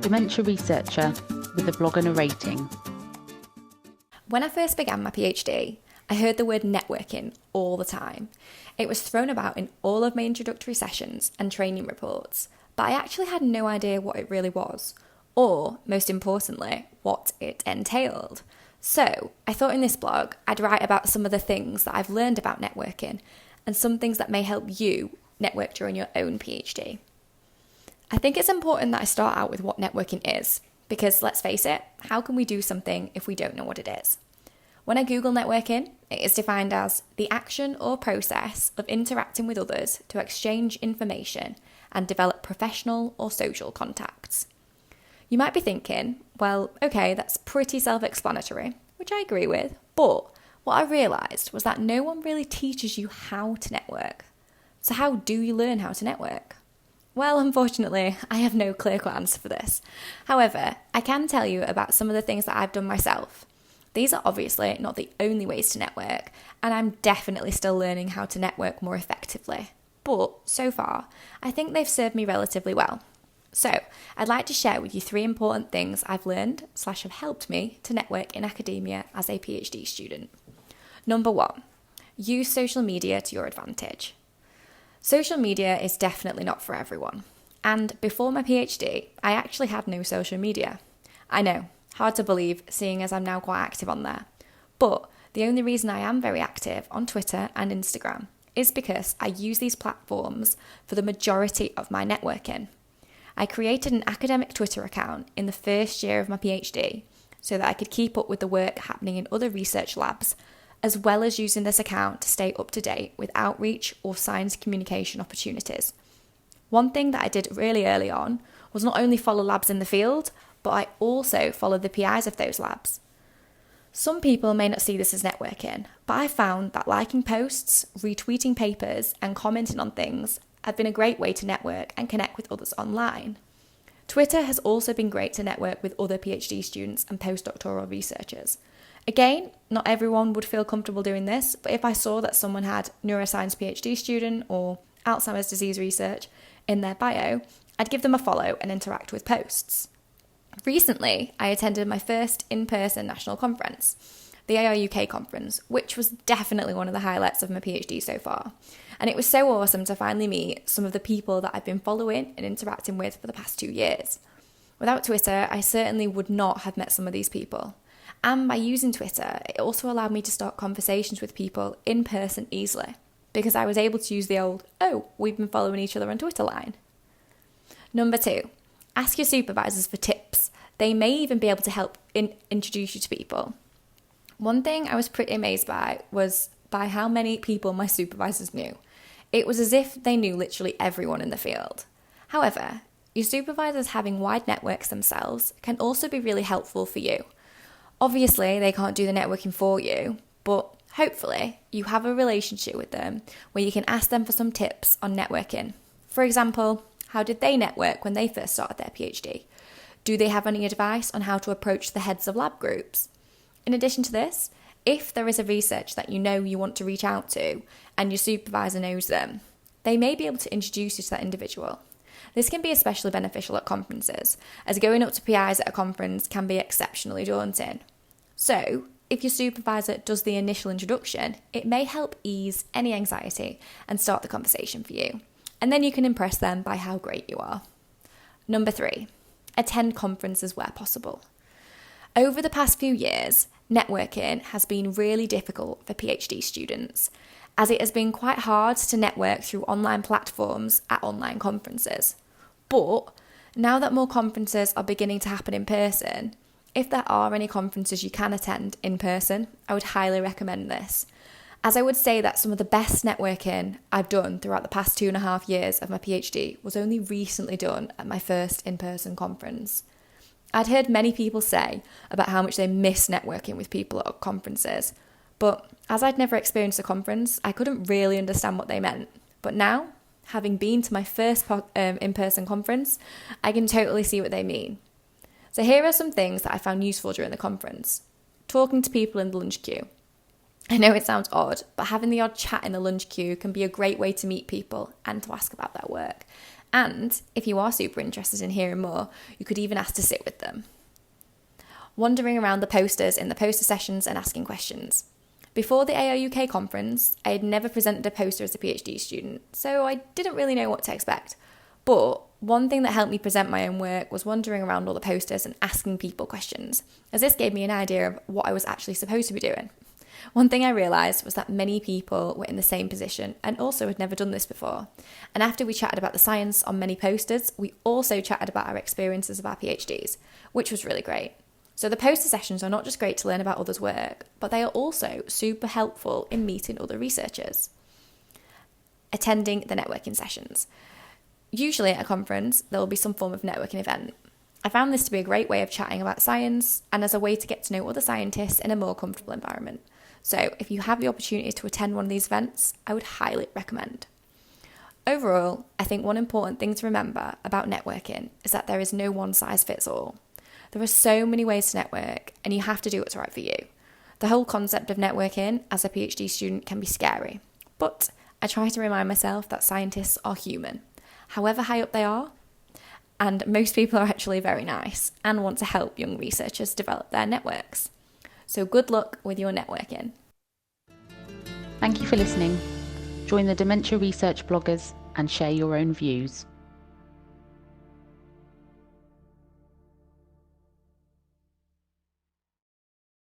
Dementia Researcher with a blog and narrating. When I first began my PhD, I heard the word networking all the time. It was thrown about in all of my introductory sessions and training reports, but I actually had no idea what it really was, or, most importantly, what it entailed. So, I thought in this blog I'd write about some of the things that I've learned about networking and some things that may help you network during your own PhD. I think it's important that I start out with what networking is, because let's face it, how can we do something if we don't know what it is? When I Google networking, it is defined as the action or process of interacting with others to exchange information and develop professional or social contacts. You might be thinking, well, okay, that's pretty self-explanatory, which I agree with, but what I realised was that no one really teaches you how to network. So how do you learn how to network? Well, unfortunately, I have no clear-cut answer for this. However, I can tell you about some of the things that I've done myself. These are obviously not the only ways to network, and I'm definitely still learning how to network more effectively. But so far, I think they've served me relatively well. So, I'd like to share with you 3 important things I've learned / have helped me to network in academia as a PhD student. Number 1, use social media to your advantage. Social media is definitely not for everyone. And before my PhD, I actually had no social media. I know, hard to believe, seeing as I'm now quite active on there. But the only reason I am very active on Twitter and Instagram is because I use these platforms for the majority of my networking. I created an academic Twitter account in the first year of my PhD so that I could keep up with the work happening in other research labs, as well as using this account to stay up to date with outreach or science communication opportunities. One thing that I did really early on was not only follow labs in the field, but I also followed the PIs of those labs. Some people may not see this as networking, but I found that liking posts, retweeting papers, and commenting on things have been a great way to network and connect with others online. Twitter has also been great to network with other PhD students and postdoctoral researchers. Again, not everyone would feel comfortable doing this, but if I saw that someone had neuroscience PhD student or Alzheimer's disease research in their bio, I'd give them a follow and interact with posts. Recently, I attended my first in-person national conference, the ARUK conference, which was definitely one of the highlights of my PhD so far. And it was so awesome to finally meet some of the people that I've been following and interacting with for the past 2 years. Without Twitter, I certainly would not have met some of these people. And by using Twitter, it also allowed me to start conversations with people in person easily, because I was able to use the old, oh, we've been following each other on Twitter line. Number 2, ask your supervisors for tips. They may even be able to help introduce you to people. One thing I was pretty amazed by was by how many people my supervisors knew. It was as if they knew literally everyone in the field. However, your supervisors having wide networks themselves can also be really helpful for you. Obviously, they can't do the networking for you, but hopefully you have a relationship with them where you can ask them for some tips on networking. For example, how did they network when they first started their PhD? Do they have any advice on how to approach the heads of lab groups? In addition to this, if there is a research that you know you want to reach out to and your supervisor knows them, they may be able to introduce you to that individual. This can be especially beneficial at conferences, as going up to PIs at a conference can be exceptionally daunting. So, if your supervisor does the initial introduction, it may help ease any anxiety and start the conversation for you. And then you can impress them by how great you are. Number 3, attend conferences where possible. Over the past few years, networking has been really difficult for PhD students, as it has been quite hard to network through online platforms at online conferences. But now that more conferences are beginning to happen in person, if there are any conferences you can attend in person, I would highly recommend this, as I would say that some of the best networking I've done throughout the past 2.5 years of my PhD was only recently done at my first in-person conference. I'd heard many people say about how much they miss networking with people at conferences, but as I'd never experienced a conference, I couldn't really understand what they meant. But now, having been to my first in-person conference, I can totally see what they mean. So here are some things that I found useful during the conference. Talking to people in the lunch queue. I know it sounds odd, but having the odd chat in the lunch queue can be a great way to meet people and to ask about their work. And if you are super interested in hearing more, you could even ask to sit with them. Wandering around the posters in the poster sessions and asking questions. Before the ARUK conference, I had never presented a poster as a PhD student, so I didn't really know what to expect. But one thing that helped me present my own work was wandering around all the posters and asking people questions, as this gave me an idea of what I was actually supposed to be doing. One thing I realised was that many people were in the same position and also had never done this before. And after we chatted about the science on many posters, we also chatted about our experiences of our PhDs, which was really great. So the poster sessions are not just great to learn about others' work, but they are also super helpful in meeting other researchers. Attending the networking sessions. Usually at a conference, there will be some form of networking event. I found this to be a great way of chatting about science and as a way to get to know other scientists in a more comfortable environment. So if you have the opportunity to attend one of these events, I would highly recommend. Overall, I think one important thing to remember about networking is that there is no one size fits all. There are so many ways to network, and you have to do what's right for you. The whole concept of networking as a PhD student can be scary, but I try to remind myself that scientists are human, however high up they are, and most people are actually very nice and want to help young researchers develop their networks. So good luck with your networking. Thank you for listening. Join the Dementia Research bloggers and share your own views.